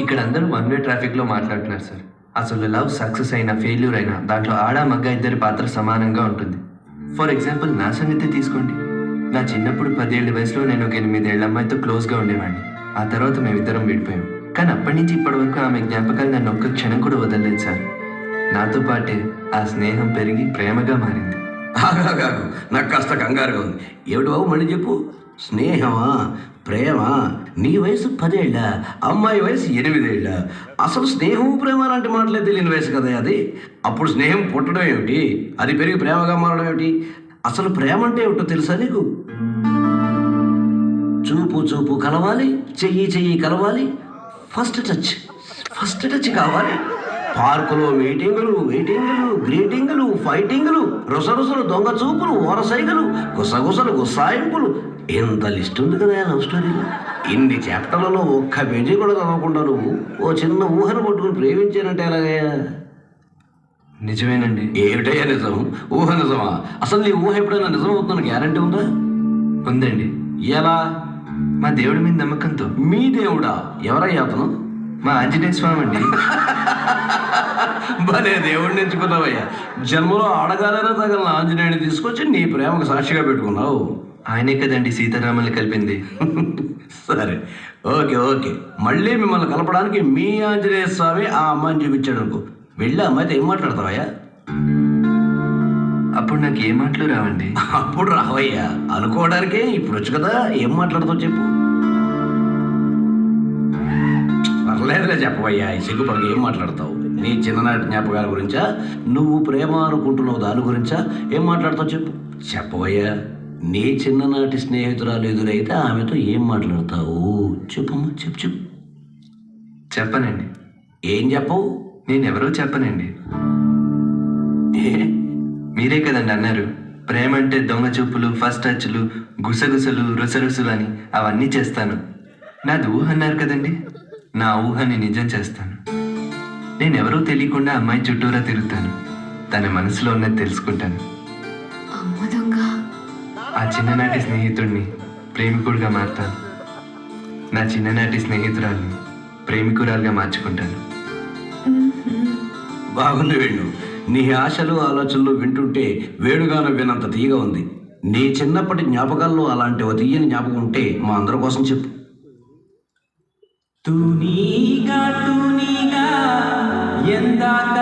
ఇక్కడ అందరూ one way ట్రాఫిక్లో మాట్లాడుతున్నారు సార్. అసలు లవ్ సక్సెస్ అయినా ఫెయిల్యూర్ అయినా దాంట్లో ఆడ మగ్గ ఇద్దరి పాత్ర సమానంగా ఉంటుంది. ఫర్ ఎగ్జాంపుల్ నా సంగతి తీసుకోండి. నా చిన్నప్పుడు 10 ఏళ్ల వయసులో నేను ఒక 8 ఏళ్ల అమ్మాయితో క్లోజ్గా ఉండేవాడిని. ఆ తర్వాత మేమిద్దరం విడిపోయాం. కానీ అప్పటి నుంచి ఇప్పటి వరకు ఆమె జ్ఞాపకాలు నన్ను ఒక్క క్షణం కూడా వదలలేదు సార్. నాతో పాటే ఆ స్నేహం పెరిగి ప్రేమగా మారింది. ఆగాగాగు, నాకు కాస్త కంగారుగా ఉంది. ఏమిటి బాబు మళ్ళీ చెప్పు. స్నేహమా, ప్రేమ? నీ వయసు 10 ఏళ్ళ, అమ్మాయి వయసు 8 ఏళ్ళ. అసలు స్నేహం ప్రేమ లాంటి మాటలే తెలియని వయసు కదా అది. అప్పుడు స్నేహం పుట్టడం ఏమిటి, అది పెరిగి ప్రేమగా మారడం ఏమిటి? అసలు ప్రేమ అంటే ఏమిటో తెలుసా నీకు? చూపు చూపు కలవాలి, చెయ్యి చెయ్యి కలవాలి, ఫస్ట్ టచ్ కావాలి. పార్కులో మీటింగులు, వెయిటింగులు, గ్రీటింగులు, ఫైటింగులు, రుసరుసలు, దొంగ చూపులు, ఓరసైగలు, గుసగుసలు, గుస్సాయింపులు, ఎంత లిస్ట్ ఉంది కదా లవ్ స్టోరీలో. ఇన్ని చాప్టర్లలో ఒక్క పేజీ కూడా చదవకుండా నువ్వు ఓ చిన్న ఊహను పట్టుకుని ప్రేమించానంటే ఎలాగయ్యా? నిజమేనండి. ఏమిటయ్యా నిజం? ఊహ నిజమా? అసలు నీ ఊహ ఎప్పుడైనా నిజం అవుతుందని గ్యారంటీ ఉందా? ఉందండి. ఎలా? మా దేవుడి మీద నమ్మకంతో. మీ దేవుడా? ఎవరయ్యా అతను? మా ఆంజనేయ స్వామి అండి. భలే దేవుడిని ఎంచుకున్నావయ్యా. జన్మలో ఆడగాలైనా తగలన ఆంజనేయుని తీసుకొచ్చి నీ ప్రేమకు సాక్షిగా పెట్టుకున్నావు. ఆయనే కదండి సీతారాముల్ని కలిపింది. సరే, ఓకే. మళ్ళీ మిమ్మల్ని కలపడానికి మీ ఆంజనేయ స్వామి ఆ అమ్మాయిని చూపించాడు అనుకో. వెళ్ళి అమ్మాయితో ఏం మాట్లాడతావయ్యా? అప్పుడు నాకు ఏ మాటలు రావండి. అప్పుడు రావయ్యా, అనుకోవడానికే ఇప్పుడు వచ్చు కదా. ఏం మాట్లాడతావు చెప్పు. పర్లేదులే చెప్పవయ్యా, ఈ సిగ్గుపడక ఏం మాట్లాడతావు? నీ చిన్ననాటి జ్ఞాపకాల గురించా, నువ్వు ప్రేమ అనుకుంటున్నావు దాని గురించా? ఏం మాట్లాడతావు చెప్పు. చెప్పవయ్యా, నీ చిన్ననాటి స్నేహితురాలు ఎదురైతే ఆమెతో ఏం మాట్లాడతావు? చెప్పమ్మా, చెప్పు. చెప్పనండి. ఏం చెప్పవు? నేనెవరో చెప్పనండి. మీరే కదండి అన్నారు, ప్రేమ అంటే దొంగ చూపులు, ఫస్ట్ టచ్లు, గుసగుసలు, రుసరుసులు అని. అవన్నీ చేస్తాను. నాది ఊహ అన్నారు కదండి, నా ఊహని నిజం చేస్తాను. నేనెవరో తెలియకుండా అమ్మాయి చుట్టూరా తిరుగుతాను. తన మనసులో ఉన్నది తెలుసుకుంటాను. ఆ చిన్ననాటి స్నేహితుడిని ప్రేమికుడిగా మారుతాను. నా చిన్ననాటి స్నేహితురాల్ని ప్రేమికురాలుగా మార్చుకుంటాను. బాగుంది వేణు. నీ ఆశలు ఆలోచనలు వింటుంటే వేణుగాను వినంత తీయగా ఉంది. నీ చిన్నప్పటి జ్ఞాపకాల్లో అలాంటి ఒక తీయని జ్ఞాపకం ఉంటే మా అందరి కోసం చెప్పు. తూనీగా ఎందాక